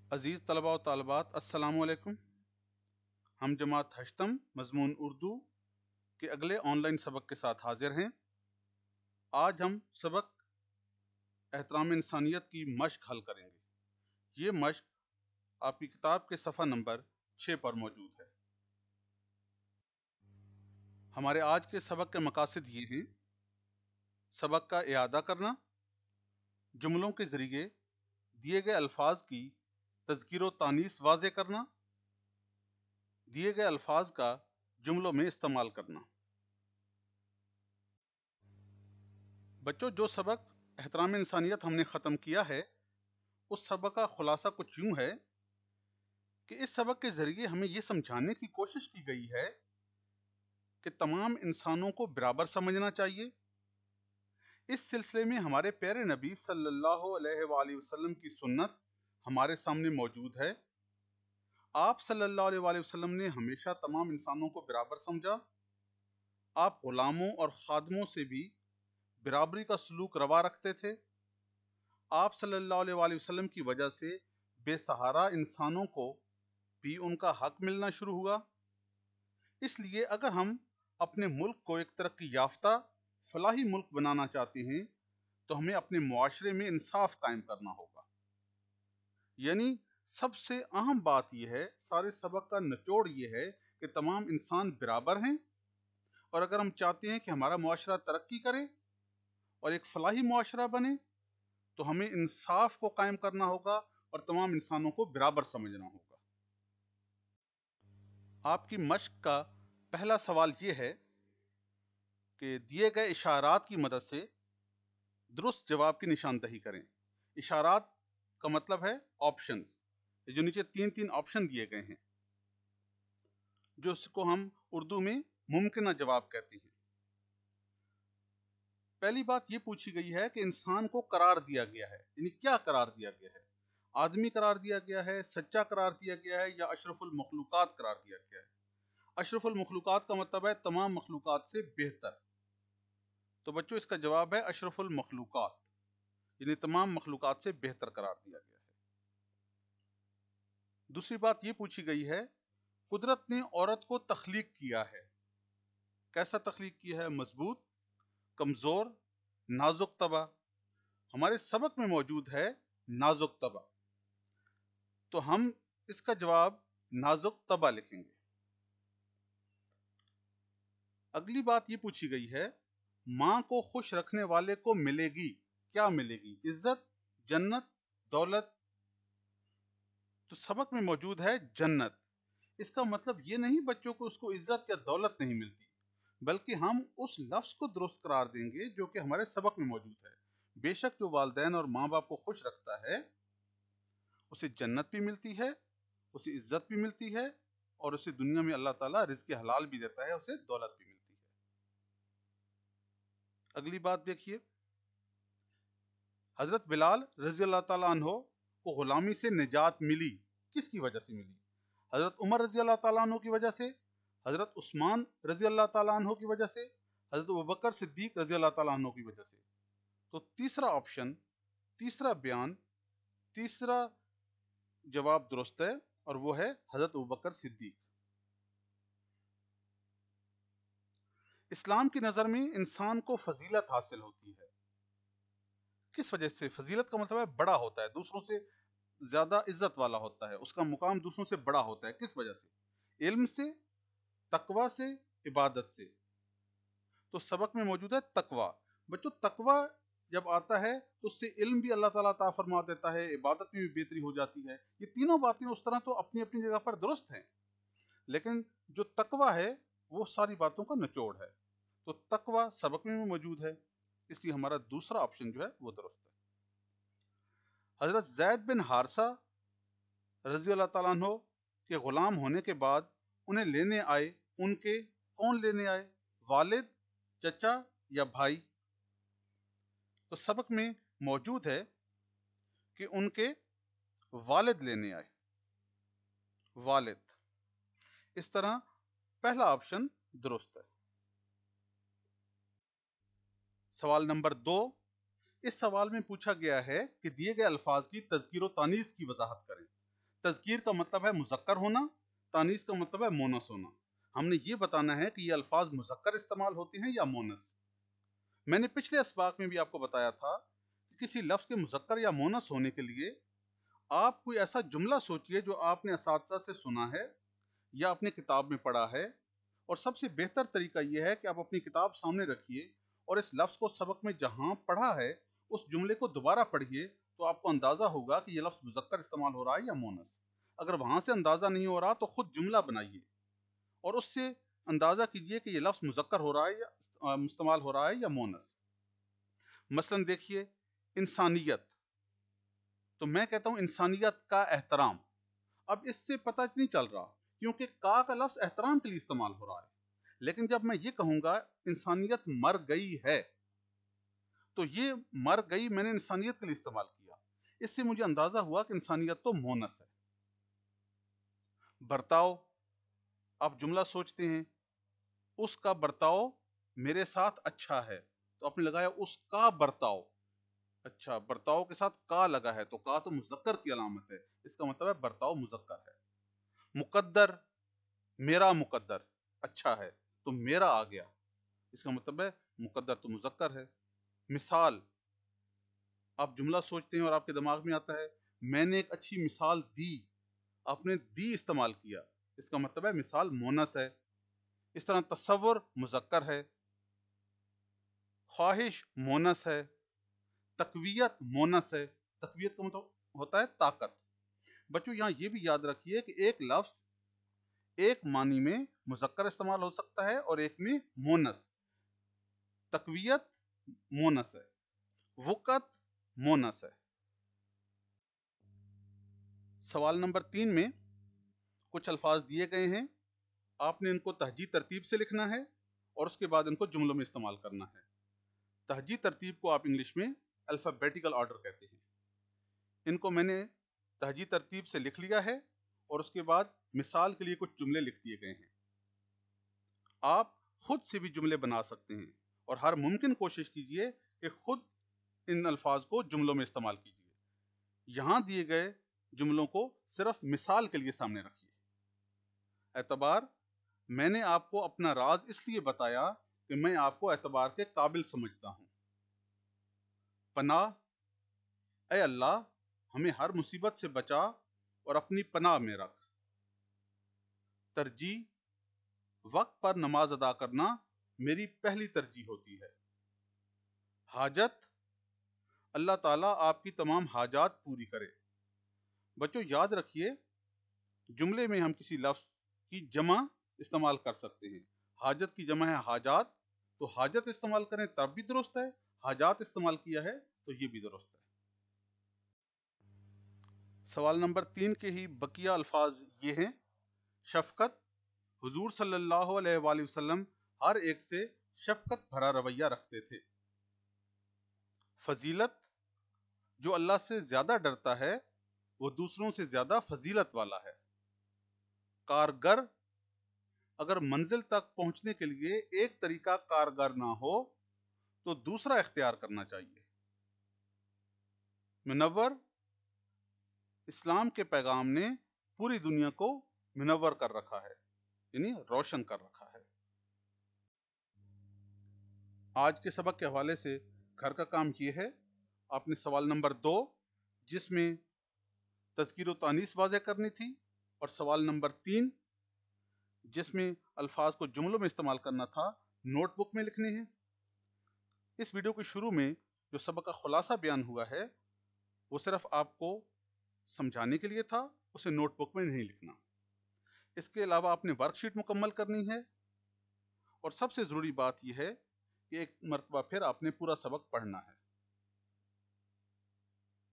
अजीज़ तलबा व तालिबात, अस्सलामु अलैकुम। हम जमात हश्तम मज़मून उर्दू के अगले ऑनलाइन सबक के साथ हाजिर हैं। आज हम सबक एहतराम इंसानियत की मश्क हल करेंगे। ये मश्क आपकी किताब के सफ़ा नंबर 6 पर मौजूद है। हमारे आज के सबक के मकासद ये हैं: सबक का इआदा करना, जुमलों के ज़रिए दिए गए अल्फाज की तज़कीर व तानीस वाज़े करना, दिए गए अल्फाज का जुमलों में इस्तेमाल करना। बच्चों, जो सबक एहतराम इंसानियत हमने ख़त्म किया है, उस सबक का खुलासा कुछ यूं है कि इस सबक के ज़रिए हमें ये समझाने की कोशिश की गई है कि तमाम इंसानों को बराबर समझना चाहिए। इस सिलसिले में हमारे प्यारे नबी सल्लल्लाहु अलैहि वसल्लम की सुन्नत हमारे सामने मौजूद है। आप सल्लल्लाहु अलैहि वसल्लम ने हमेशा तमाम इंसानों को बराबर समझा। आप गुलामों और खादमों से भी बराबरी का सलूक रवा रखते थे। आप सल्लल्लाहु अलैहि वसल्लम की वजह से बेसहारा इंसानों को भी उनका हक मिलना शुरू हुआ। इसलिए अगर हम अपने मुल्क को एक तरक्की याफ्ता फलाही मुल्क बनाना चाहते हैं तो हमें अपने मुआशरे में इंसाफ कायम करना होगा। यानी सबसे अहम बात यह है, सारे सबक का निचोड़ ये है कि तमाम इंसान बराबर हैं, और अगर हम चाहते हैं कि हमारा मुआशरा तरक्की करे और एक फलाही मुआशरा बने तो हमें इंसाफ को कायम करना होगा और तमाम इंसानों को बराबर समझना होगा। आपकी मश्क का पहला सवाल ये है कि दिए गए इशारात की मदद से दुरुस्त जवाब की निशानदही करें। इशारात का मतलब है ऑप्शंस। जो नीचे तीन तीन ऑप्शन दिए गए हैं, जो इसको हम उर्दू में मुमकिना जवाब कहते हैं। पहली बात ये पूछी गई है कि इंसान को करार दिया गया है, यानी क्या करार दिया गया है? आदमी करार दिया गया है, सच्चा करार दिया गया है, या अशरफुल मखलूकात करार दिया गया है? अशरफुल मखलूकात का मतलब है तमाम मखलूकात से बेहतर। तो बच्चों, इसका जवाब है अशरफुल मखलूकात, यानी तमाम मखलूकात से बेहतर करार दिया गया है। दूसरी बात ये पूछी गई है, कुदरत ने औरत को तख्लीक किया है, कैसा तख्लीक किया है? मजबूत, कमजोर, नाजुक तबा। हमारे सबक में मौजूद है नाजुक तबा, तो हम इसका जवाब नाजुक तबा लिखेंगे। अगली बात ये पूछी गई है, मां को खुश रखने वाले को मिलेगी, क्या मिलेगी? इज्जत, जन्नत, दौलत। तो सबक में मौजूद है जन्नत। इसका मतलब ये नहीं बच्चों को उसको इज्जत या दौलत नहीं मिलती, बल्कि हम उस लफ्ज को दुरुस्त करार देंगे जो कि हमारे सबक में मौजूद है। बेशक जो वालिदैन और माँ बाप को खुश रखता है उसे जन्नत भी मिलती है, उसे इज्जत भी मिलती है, और उसे दुनिया में अल्लाह ताला रिज़्क़ हलाल भी देता है, उसे दौलत भी मिलती है। अगली बात देखिए, हजरत बिलाल रजी अल्लाह ताला अन्हो को गुलामी से निजात मिली, किसकी वजह से मिली? हजरत उमर रजी अल्लाह ताला अन्हो की वजह से, हजरत उस्मान रजी अल्लाह ताला अन्हो की वजह से, हजरत अबू बकर सिद्दीक रजी अल्लाह ताला अन्हो की वजह से। तो तीसरा ऑप्शन, तीसरा बयान, तीसरा जवाब दुरुस्त है, और वो है हजरत अबू बकर सिद्दीक। इस्लाम की नजर में इंसान को फजीलत हासिल होती है, किस वजह से? फजीलत का मतलब है बड़ा होता है, दूसरों से ज्यादा इज्जत वाला होता है, उसका मुकाम दूसरों से बड़ा होता है। किस वजह से? इल्म से, तकवा से, इबादत से। तो सबक में मौजूद है तकवा। बच्चों, तकवा जब आता है तो उससे इल्म भी अल्लाह ताला अता फरमा देता है, इबादत में भी बेहतरी हो जाती है। ये तीनों बातें उस तरह तो अपनी अपनी जगह पर दुरुस्त हैं, लेकिन जो तकवा है वो सारी बातों का निचोड़ है। तो तकवा सबक में मौजूद है, इसलिए हमारा दूसरा ऑप्शन जो है वो दुरुस्त है। हजरत जैद बिन हारसा रजी अल्लाह ताला अन्हो के गुलाम होने के बाद उन्हें लेने आए, उनके कौन लेने आए? वालिद, चचा या भाई? तो सबक में मौजूद है कि उनके वालिद लेने आए, वालिद। इस तरह पहला ऑप्शन दुरुस्त है। सवाल नंबर 2, इस सवाल में पूछा गया है कि दिए गए अल्फाज की तज़कीर व तानीस की वजाहत करें। तज़कीर का मतलब है मुज़क्कर होना, तानीस का मतलब है मोनस होना। हमने ये बताना है कि ये अल्फाज मुज़क्कर इस्तेमाल होते हैं या मोनस। मैंने पिछले असबाक में भी आपको बताया था कि किसी लफ्ज़ के मुज़क्कर या मोनस होने के लिए आप कोई ऐसा जुमला सोचिए जो आपने असातिज़ा से सुना है या अपने किताब में पढ़ा है, और सबसे बेहतर तरीका यह है कि आप अपनी किताब सामने रखिए और इस लफ्ज़ को सबक में जहां पढ़ा है उस जुमले को दोबारा पढ़िए, तो आपको अंदाजा होगा कि यह लफ्ज़ मुज़क्कर इस्तेमाल हो रहा है या मोनस। अगर वहां से अंदाजा नहीं हो रहा तो खुद जुमला बनाइए और उससे अंदाजा कीजिए कि यह लफ्ज़ मुज़क्कर हो रहा है या इस्तेमाल हो रहा है या मोनस। मसलन देखिए, इंसानियत, तो मैं कहता हूं इंसानियत का एहतराम। अब इससे पता नहीं चल रहा क्योंकि का लफ्ज़ एहतराम के लिए इस्तेमाल हो रहा है, लेकिन जब मैं ये कहूंगा इंसानियत मर गई है, तो ये मर गई मैंने इंसानियत के लिए इस्तेमाल किया, इससे मुझे अंदाजा हुआ कि इंसानियत तो मोनस है। बर्ताव, आप जुमला सोचते हैं, उसका बर्ताव मेरे साथ अच्छा है, तो आपने लगाया उसका बर्ताव। अच्छा, बर्ताव के साथ का लगा है तो का तो मुज़क्कर की अलामत है, इसका मतलब है बर्ताव मुज़क्कर है। मुकद्दर, मेरा मुकद्दर अच्छा है तो मेरा आ गया, इसका मतलब है मुकद्दर तो मुज़क्कर है। मिसाल, आप जुमला सोचते हैं और आपके दिमाग में आता है मैंने एक अच्छी मिसाल दी, आपने दी इस्तेमाल किया, इसका मतलब है मिसाल मोनस है। इस तरह तसव्वुर मुज़क्कर है, ख्वाहिश मोनस है, तकवियत मोनस है। तकवियत का मतलब होता है ताकत। बच्चों यहाँ ये भी याद रखिए कि एक लफ्ज़ एक मानी में मुज़क्कर इस्तेमाल हो सकता है और एक में मोनस। तकवियत मोनस है, वक़्त मोनस है। सवाल नंबर 3 में कुछ अल्फाज दिए गए हैं, आपने इनको तहजी तरतीब से लिखना है और उसके बाद इनको जुमलों में इस्तेमाल करना है। तहजी तरतीब को आप इंग्लिश में अल्फ़ाबेटिकल ऑर्डर कहते हैं। इनको मैंने तहजी तरतीब से लिख लिया है और उसके बाद मिसाल के लिए कुछ जुमले लिख दिए गए हैं। आप खुद से भी जुमले बना सकते हैं और हर मुमकिन कोशिश कीजिए कि खुद इन अल्फाज को जुमलों में इस्तेमाल कीजिए। यहां दिए गए जुमलों को सिर्फ मिसाल के लिए सामने रखिए। एतबार, मैंने आपको अपना राज इसलिए बताया कि मैं आपको एतबार के काबिल समझता हूं। पनाह, ऐ अल्लाह हमें हर मुसीबत से बचा और अपनी पनाह में रख। तरजीह, वक्त पर नमाज अदा करना मेरी पहली तरजीह होती है। हाजत, अल्लाह ताला आपकी तमाम हाजात पूरी करे। बच्चों याद रखिए, जुमले में हम किसी लफ्ज की जमा इस्तेमाल कर सकते हैं। हाजत की जमा है हाजात, तो हाजत इस्तेमाल करें तब भी दुरुस्त है, हाजात इस्तेमाल किया है तो ये भी दुरुस्त है। सवाल नंबर 3 के ही बकिया अल्फाज ये हैं। शफकत, हुजूर सल्लल्लाहु अलैहि वसल्लम हर एक से शफकत भरा रवैया रखते थे। फजीलत, जो अल्लाह से ज्यादा डरता है वो दूसरों से ज्यादा फजीलत वाला है। कारगर, अगर मंजिल तक पहुंचने के लिए एक तरीका कारगर ना हो तो दूसरा इख्तियार करना चाहिए। मुनव्वर, इस्लाम के पैगाम ने पूरी दुनिया को मुनव्वर कर रखा है, यानी रोशन कर रखा है। आज के सबक के हवाले से घर का काम ये है, आपने सवाल नंबर 2 जिसमें तज़कीर व तानीस वाज़ेह करनी थी और सवाल नंबर 3 जिसमें अल्फाज को जुमलों में इस्तेमाल करना था, नोटबुक में लिखने हैं। इस वीडियो के शुरू में जो सबक का खुलासा बयान हुआ है वो सिर्फ आपको समझाने के लिए था, उसे नोटबुक में नहीं लिखना। इसके अलावा आपने वर्कशीट मुकम्मल करनी है और सबसे ज़रूरी बात यह है कि एक मरतबा फिर आपने पूरा सबक पढ़ना है।